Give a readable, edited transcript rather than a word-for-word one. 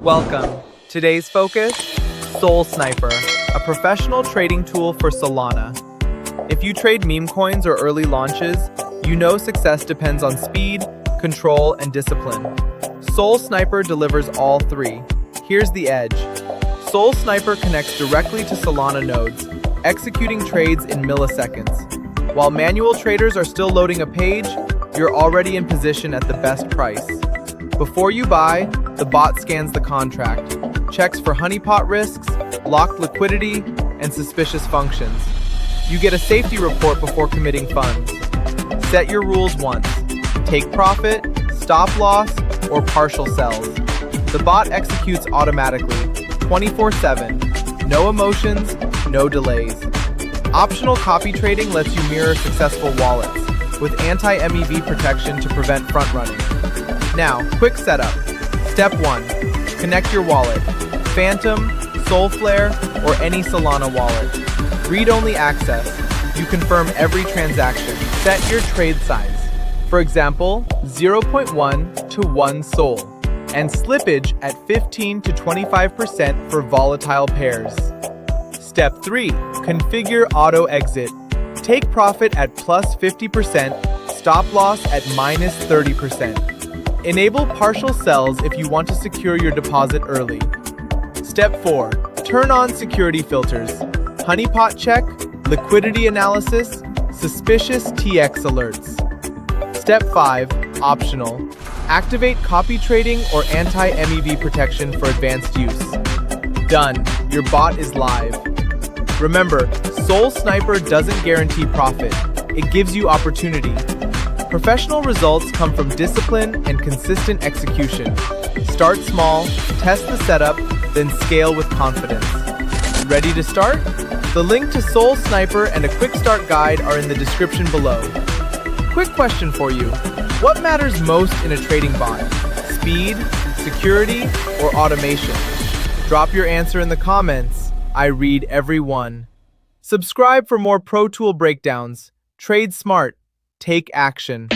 Welcome. Today's focus, Sol Sniper, a professional trading tool for Solana. If you trade meme coins or early launches, you know success depends on speed, control, and discipline. Sol Sniper delivers all three. Here's the edge. Sol Sniper connects directly to Solana nodes, executing trades in milliseconds. While manual traders are still loading a page, you're already in position at the best price. Before you buy, the bot scans the contract, checks for honeypot risks, locked liquidity, and suspicious functions. You get a safety report before committing funds. Set your rules once. Take profit, stop loss, or partial sells. The bot executes automatically, 24/7. No emotions, no delays. Optional copy trading lets you mirror successful wallets, with anti-MEV protection to prevent front running. Now, quick setup. Step 1. Connect your wallet. Phantom, Solflare, or any Solana wallet. Read-only access. You confirm every transaction. Set your trade size. For example, 0.1 to 1 Sol, and slippage at 15 to 25% for volatile pairs. Step 3. Configure auto exit. Take profit at plus 50%, stop loss at minus 30%. Enable partial sells if you want to secure your deposit early. Step 4. Turn on security filters. Honeypot check, liquidity analysis, suspicious TX alerts. Step 5. Optional. Activate copy trading or anti-MEV protection for advanced use. Done. Your bot is live. Remember, Sol Sniper doesn't guarantee profit. It gives you opportunity. Professional results come from discipline and consistent execution. Start small, test the setup, then scale with confidence. Ready to start? The link to Sol Sniper and a quick start guide are in the description below. Quick question for you. What matters most in a trading bot? Speed, security, or automation? Drop your answer in the comments. I read every one. Subscribe for more Pro Tool breakdowns. Trade smart. Take action.